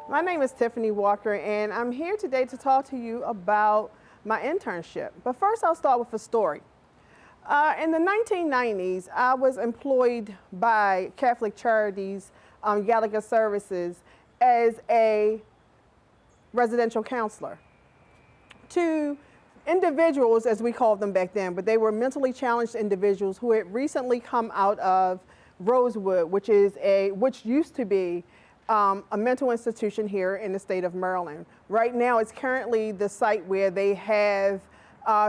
My name is Tiffany Walker, and I'm here today to talk to you about my internship. But first, I'll start with a story. In the 1990s, I was employed by Catholic Charities, Gallagher Services, as a residential counselor to individuals, as we called them back then, but they were mentally challenged individuals who had recently come out of Rosewood, which used to be a mental institution here in the state of Maryland. Right now, it's currently the site where they have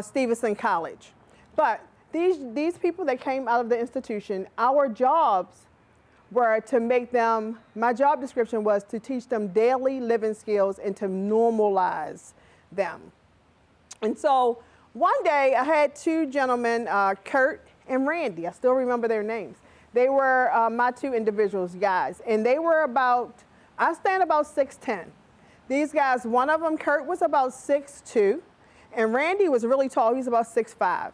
Stevenson College. But these people that came out of the institution, our jobs were to make them, my job description was to teach them daily living skills and to normalize them. And so one day I had two gentlemen, Kurt and Randy. I still remember their names. They were my two individuals, guys, and they were I stand about 6'10". These guys, one of them, Kurt, was about 6'2", and Randy was really tall. He's about 6'5".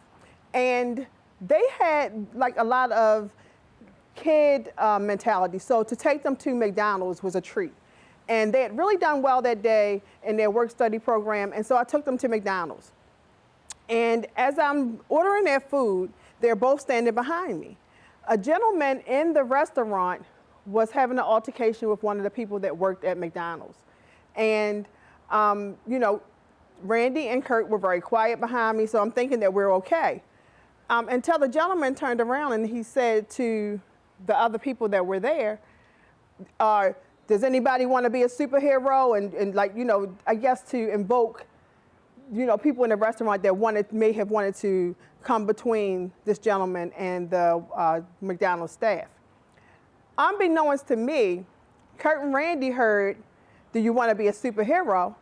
And they had like a lot of kid mentality. So to take them to McDonald's was a treat. And they had really done well that day in their work study program, and so I took them to McDonald's. And as I'm ordering their food, they're both standing behind me. A gentleman in the restaurant was having an altercation with one of the people that worked at McDonald's. And, Randy and Kurt were very quiet behind me, so I'm thinking that we're okay. Until the gentleman turned around and he said to the other people that were there, does anybody want to be a superhero? And I guess to invoke, people in the restaurant that may have wanted to come between this gentleman and the McDonald's staff. Unbeknownst to me, Kurt and Randy heard, do you want to be a superhero?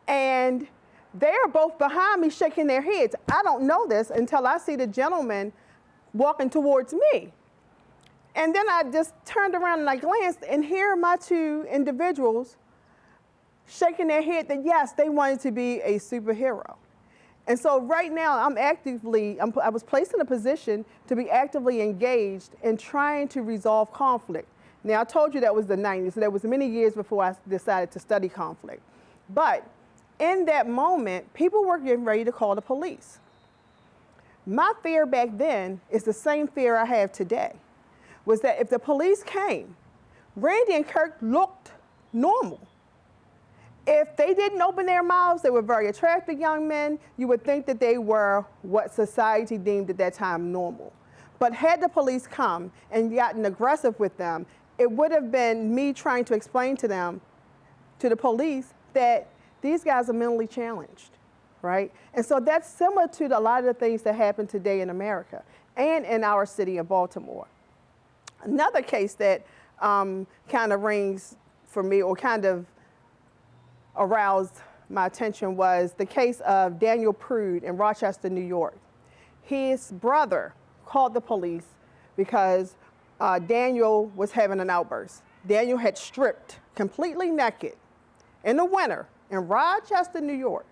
And they are both behind me shaking their heads. I don't know this until I see the gentleman walking towards me. And then I just turned around and I glanced, and here are my two individuals shaking their head that yes, they wanted to be a superhero. And so right now I was placed in a position to be actively engaged in trying to resolve conflict. Now I told you that was the 90s, so that was many years before I decided to study conflict. But in that moment, people were getting ready to call the police. My fear back then is the same fear I have today, was that if the police came, Randy and Kirk looked normal. If they didn't open their mouths, they were very attractive young men, you would think that they were what society deemed at that time normal. But had the police come and gotten aggressive with them, it would have been me trying to explain to them, to the police, that these guys are mentally challenged, right? And so that's similar to a lot of the things that happen today in America and in our city of Baltimore. Another case that kind of rings for me, or kind of aroused my attention, was the case of Daniel Prude in Rochester, New York. His brother called the police because Daniel was having an outburst. Daniel had stripped completely naked in the winter in Rochester, New York.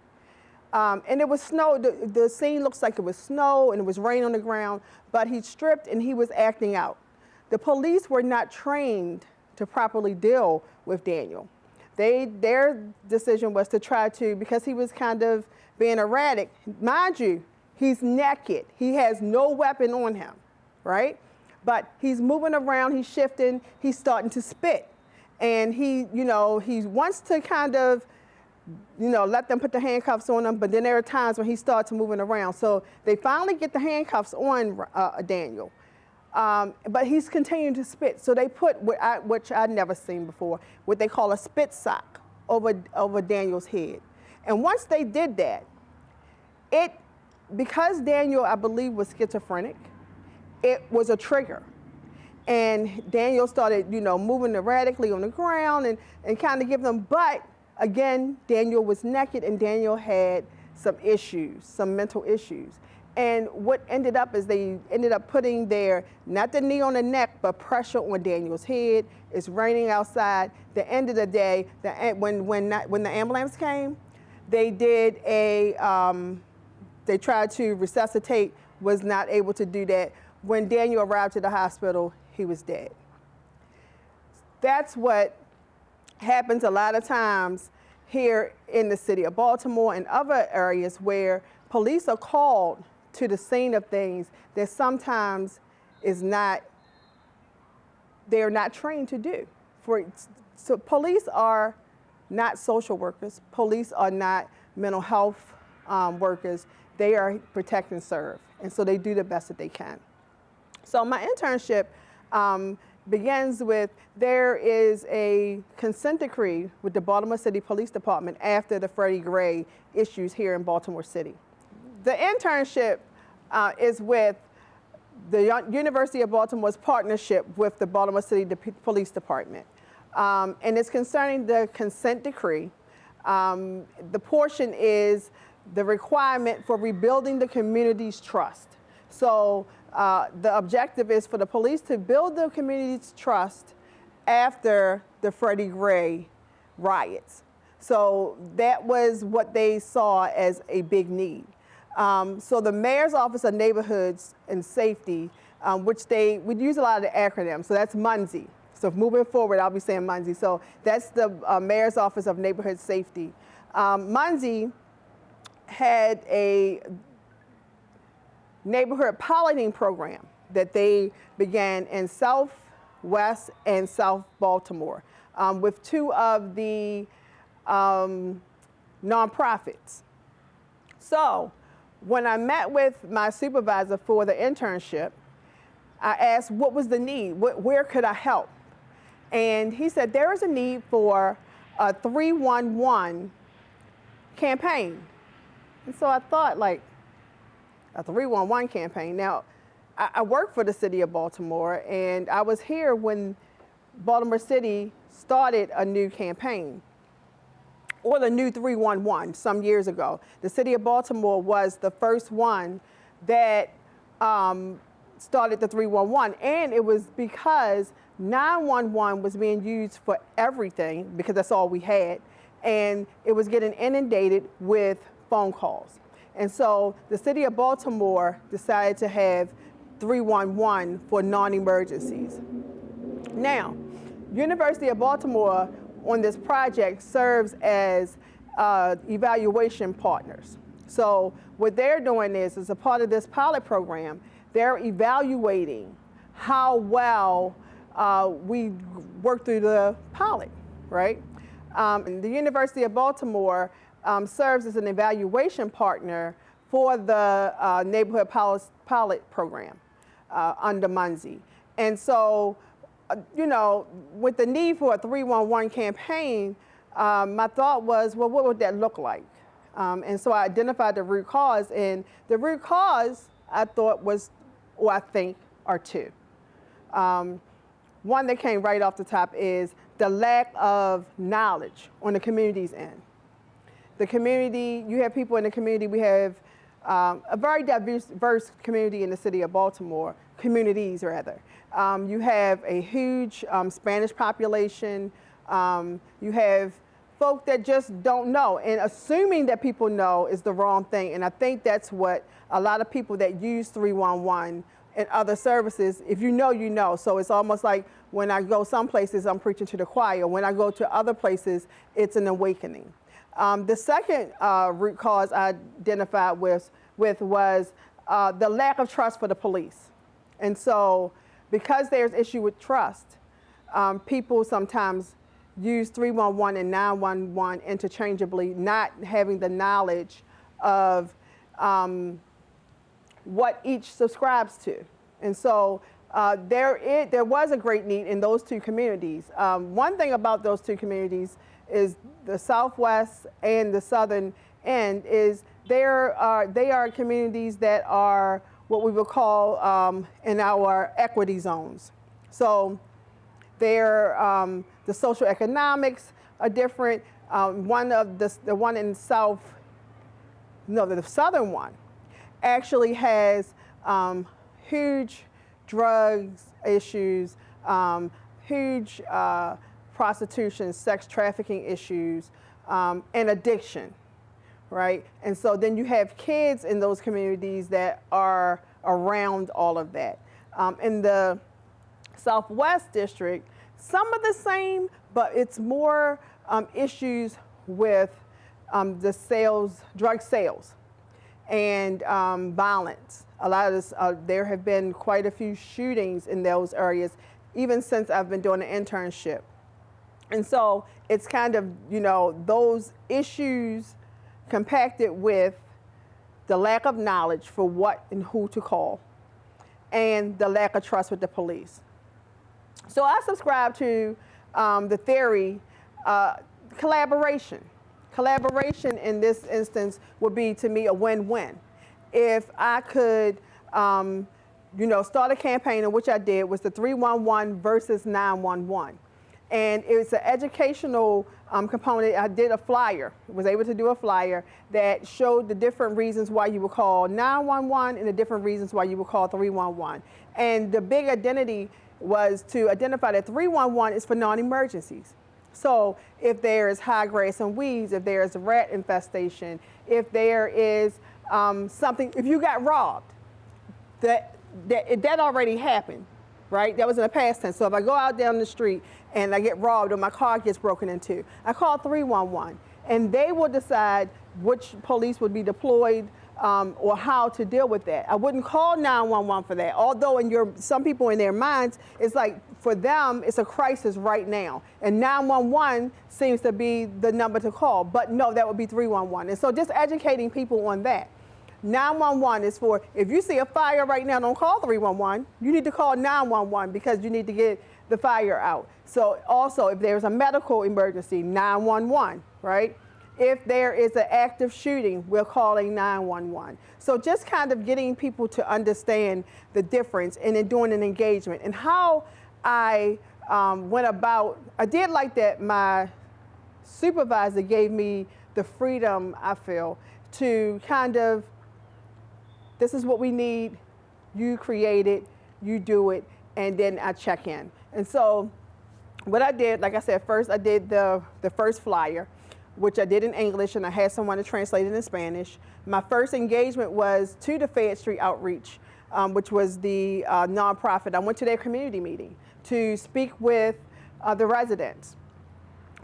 And it was snow. The scene looks like it was snow and it was rain on the ground, but he stripped and he was acting out. The police were not trained to properly deal with Daniel. Their decision was to try to, because he was kind of being erratic, mind you, he's naked. He has no weapon on him, right? But he's moving around, he's shifting, he's starting to spit. And he wants to kind of, let them put the handcuffs on him, but then there are times when he starts moving around. So they finally get the handcuffs on Daniel. But he's continuing to spit. So they put, which I'd never seen before, what they call a spit sock over Daniel's head. And once they did that, because Daniel, I believe, was schizophrenic, it was a trigger. And Daniel started, moving erratically on the ground and kind of giving them, but again, Daniel was naked and Daniel had some issues, some mental issues. And what ended up is they ended up putting not the knee on the neck, but pressure on Daniel's head. It's raining outside. The end of the day, when the ambulance came, they tried to resuscitate, was not able to do that. When Daniel arrived to the hospital, he was dead. That's what happens a lot of times here in the city of Baltimore and other areas where police are called to the scene of things that sometimes is not, they're not trained to do. So police are not social workers. Police are not mental health workers. They are protect and serve. And so they do the best that they can. So my internship begins with, there is a consent decree with the Baltimore City Police Department after the Freddie Gray issues here in Baltimore City. The internship is with the University of Baltimore's partnership with the Baltimore City Police Department. And it's concerning the consent decree. The portion is the requirement for rebuilding the community's trust. So the objective is for the police to build the community's trust after the Freddie Gray riots. So that was what they saw as a big need. So the Mayor's Office of Neighborhoods and Safety, which we use a lot of the acronyms, so that's MUNSI. So moving forward, I'll be saying MUNSI. So that's the Mayor's Office of Neighborhood Safety. MUNSI had a neighborhood piloting program that they began in South, West, and South Baltimore with two of the nonprofits. So when I met with my supervisor for the internship, I asked what was the need, where could I help? And he said there is a need for a 311 campaign. And so I thought, like, a 311 campaign. Now, I work for the city of Baltimore, and I was here when Baltimore City started a new campaign, or the new 311 some years ago. The city of Baltimore was the first one that started the 311, and it was because 911 was being used for everything, because that's all we had, and it was getting inundated with phone calls. And so the city of Baltimore decided to have 311 for non-emergencies. Now, University of Baltimore on this project serves as evaluation partners. So what they're doing is, as a part of this pilot program, they're evaluating how well we work through the pilot, right? And the University of Baltimore serves as an evaluation partner for the neighborhood pilot program under MUNSI. And so, you know, with the need for a 311 campaign, my thought was, well, what would that look like? And so I identified the root cause, and the root cause I thought was, or I think, are two. One that came right off the top is the lack of knowledge on the community's end. The community, you have people in the community, we have a very diverse community in the city of Baltimore, communities rather. You have a huge Spanish population. You have folk that just don't know, and assuming that people know is the wrong thing. And I think that's what a lot of people that use 311 and other services, if you know, you know. So it's almost like when I go some places, I'm preaching to the choir. When I go to other places, it's an awakening. The second root cause I identified with was the lack of trust for the police. And so because there's issue with trust, people sometimes use 311 and 911 interchangeably, not having the knowledge of what each subscribes to. And so there was a great need in those two communities. One thing about those two communities is the Southwest and the Southern end is they are communities that are what we would call in our equity zones. So they're, the social economics are different. One of the one in South, no, the Southern one actually has huge drugs issues, huge prostitution, sex trafficking issues, and addiction, right? And so then you have kids in those communities that are around all of that. In the Southwest district, some of the same, but it's more issues with the sales, drug sales, and violence. A lot of this, there have been quite a few shootings in those areas, even since I've been doing an internship. And so it's kind of, you know, those issues compacted with the lack of knowledge for what and who to call, and the lack of trust with the police. So I subscribe to the theory, collaboration. Collaboration in this instance would be, to me, a win-win. If I could, you know, start a campaign, in which I did, was the 311 versus 911. And it's an educational component. I did a flyer, was able to do a flyer that showed the different reasons why you would call 911 and the different reasons why you would call 311. And the big identity was to identify that 311 is for non-emergencies. So if there is high grass and weeds, if there is a rat infestation, if there is something, if you got robbed, that already happened, right? That was in the past tense. So if I go out down the street and I get robbed or my car gets broken into, I call 311, and they will decide which police would be deployed or how to deal with that. I wouldn't call 911 for that, although some people in their minds, it's like, for them, it's a crisis right now. And 911 seems to be the number to call, but no, that would be 311. And so just educating people on that. 911 is for, if you see a fire right now, don't call 311. You need to call 911 because you need to get the fire out. So also, if there's a medical emergency, 911, right? If there is an active shooting, we're calling 911. So just kind of getting people to understand the difference and then doing an engagement. And how I went about, I did like that my supervisor gave me the freedom, I feel, to kind of, this is what we need, you create it, you do it, and then I check in. And so what I did, like I said, first I did the first flyer, which I did in English, and I had someone to translate it in Spanish. My first engagement was to the Fayette Street Outreach, which was the nonprofit. I went to their community meeting to speak with the residents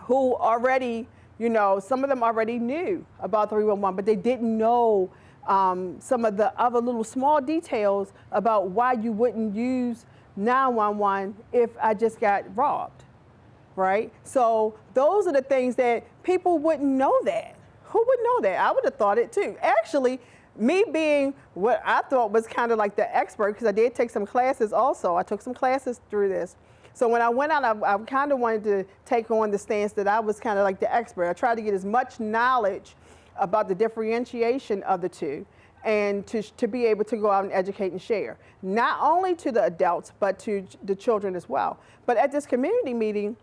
who already, you know, some of them already knew about 311, but they didn't know some of the other little small details about why you wouldn't use 911 if I just got robbed, right? So those are the things that people wouldn't know that. Who would know that? I would have thought it too. Actually, me being what I thought was kind of like the expert, because I did take some classes also. I took some classes through this. So when I went out, I kind of wanted to take on the stance that I was kind of like the expert. I tried to get as much knowledge about the differentiation of the two, and to be able to go out and educate and share, not only to the adults, but to the children as well. But at this community meeting,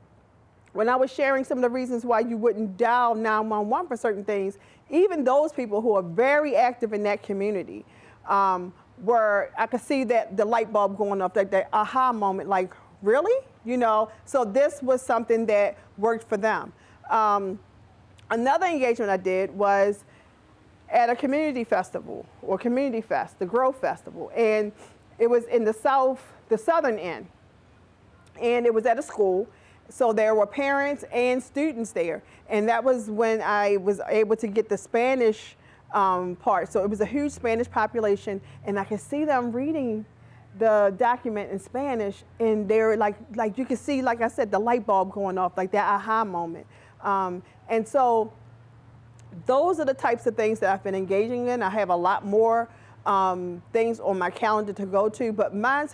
when I was sharing some of the reasons why you wouldn't dial 911 for certain things, even those people who are very active in that community, I could see that the light bulb going off, like that aha moment, like, really? You know, so this was something that worked for them. Another engagement I did was at a community festival, or Community Fest, the Grove Festival, and it was in the southern end, and it was at a school. So there were parents and students there, and that was when I was able to get the Spanish part. So it was a huge Spanish population, and I could see them reading the document in Spanish, and they're like you could see, like I said, the light bulb going off, like that aha moment. And so those are the types of things that I've been engaging in. I have a lot more things on my calendar to go to, but my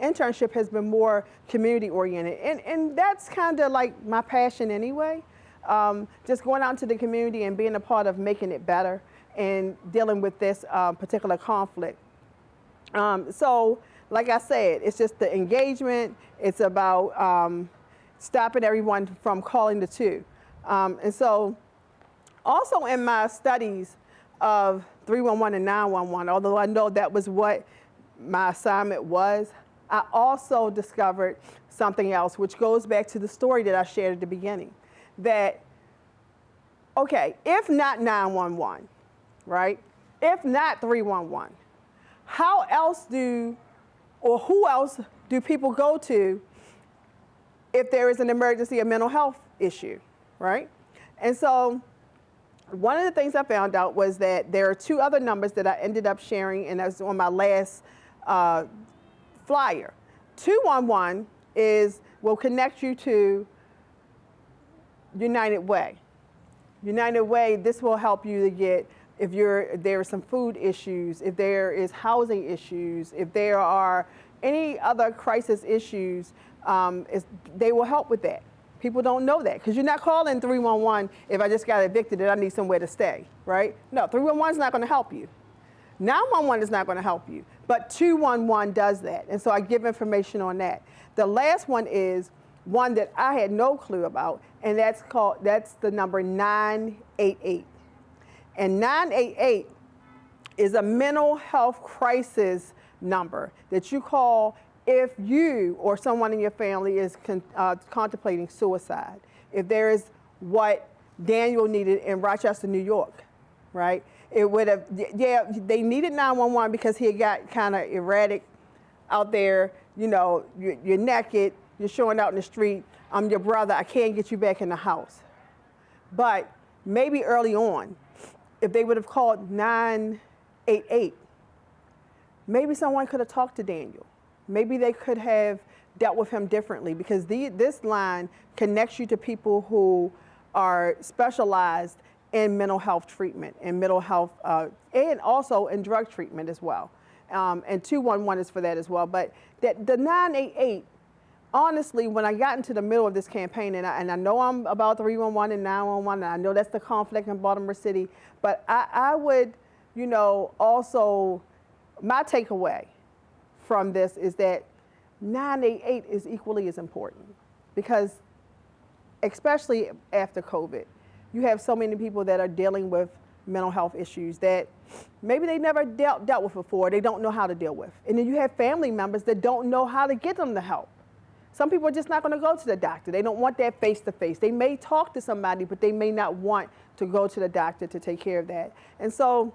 internship has been more community oriented, and that's kind of like my passion anyway. Just going out into the community and being a part of making it better and dealing with this particular conflict. So like I said, it's just the engagement. It's about stopping everyone from calling the two. And so also in my studies of 311 and 911, although I know that was what my assignment was, I also discovered something else, which goes back to the story that I shared at the beginning. That, okay, if not 911, right? If not 311, how else who else do people go to if there is an emergency, a mental health issue, right? And so one of the things I found out was that there are two other numbers that I ended up sharing, and that's on my last flyer. 211 will connect you to United Way. United Way, this will help you to get, if there are some food issues, if there is housing issues, if there are any other crisis issues, they will help with that. People don't know that because you're not calling 311 if I just got evicted and I need somewhere to stay, right? No, 311 is not going to help you. 911 is not going to help you, but 211 does that. And so I give information on that. The last one is one that I had no clue about, and that's the number 988. And 988 is a mental health crisis number that you call if you or someone in your family is contemplating suicide. If there is what Daniel needed in Rochester, New York, right? It would have, yeah, they needed 911 because he got kind of erratic out there. You know, you're naked, you're showing out in the street. I'm your brother, I can't get you back in the house. But maybe early on, if they would have called 988, maybe someone could have talked to Daniel. Maybe they could have dealt with him differently because this line connects you to people who are specialized in mental health treatment and mental health, and also in drug treatment as well. And 211 is for that as well. But the 988, honestly, when I got into the middle of this campaign, and I know I'm about 311 and 911, and I know that's the conflict in Baltimore City, but I would, you know, also, my takeaway from this is that 988 is equally as important because, especially after COVID, you have so many people that are dealing with mental health issues that maybe they never dealt with before, they don't know how to deal with. And then you have family members that don't know how to get them the help. Some people are just not going to go to the doctor. They don't want that face-to-face. They may talk to somebody, but they may not want to go to the doctor to take care of that. And so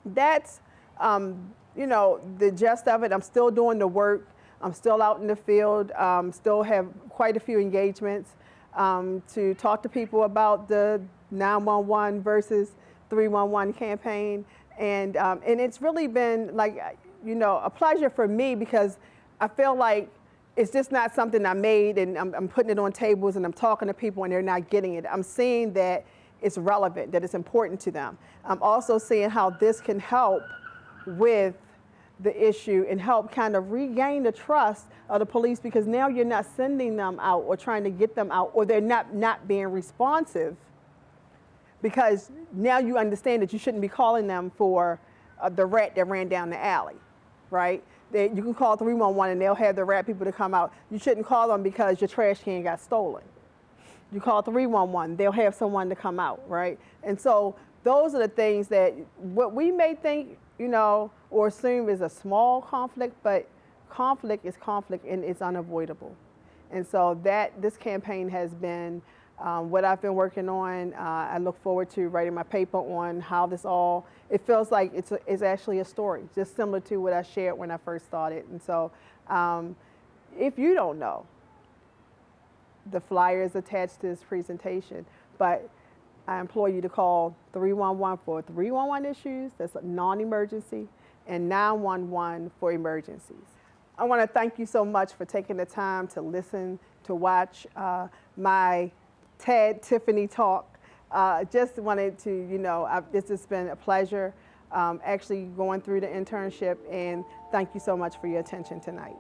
that's, you know, the gist of it. I'm still doing the work. I'm still out in the field. Still have quite a few engagements to talk to people about the 911 versus 311 campaign. And it's really been like, you know, a pleasure for me because I feel like it's just not something I made and I'm putting it on tables and I'm talking to people and they're not getting it. I'm seeing that it's relevant, that it's important to them. I'm also seeing how this can help with the issue and help kind of regain the trust of the police because now you're not sending them out or trying to get them out or they're not being responsive because now you understand that you shouldn't be calling them for the rat that ran down the alley, right? You can call 311 and they'll have the rat people to come out. You shouldn't call them because your trash can got stolen. You call 311, they'll have someone to come out, right? And so those are the things that what we may think, you know, or assume is a small conflict, but conflict is conflict and it's unavoidable. And so this campaign has been what I've been working on. I look forward to writing my paper on how this all, it feels like it's actually a story, just similar to what I shared when I first started. And so if you don't know, the flyer is attached to this presentation, but I implore you to call 311 for 311 issues, that's a non-emergency, and 911 for emergencies. I want to thank you so much for taking the time to listen, to watch my Tad Tiffany talk. Just wanted to, you know, this has been a pleasure actually going through the internship, and thank you so much for your attention tonight.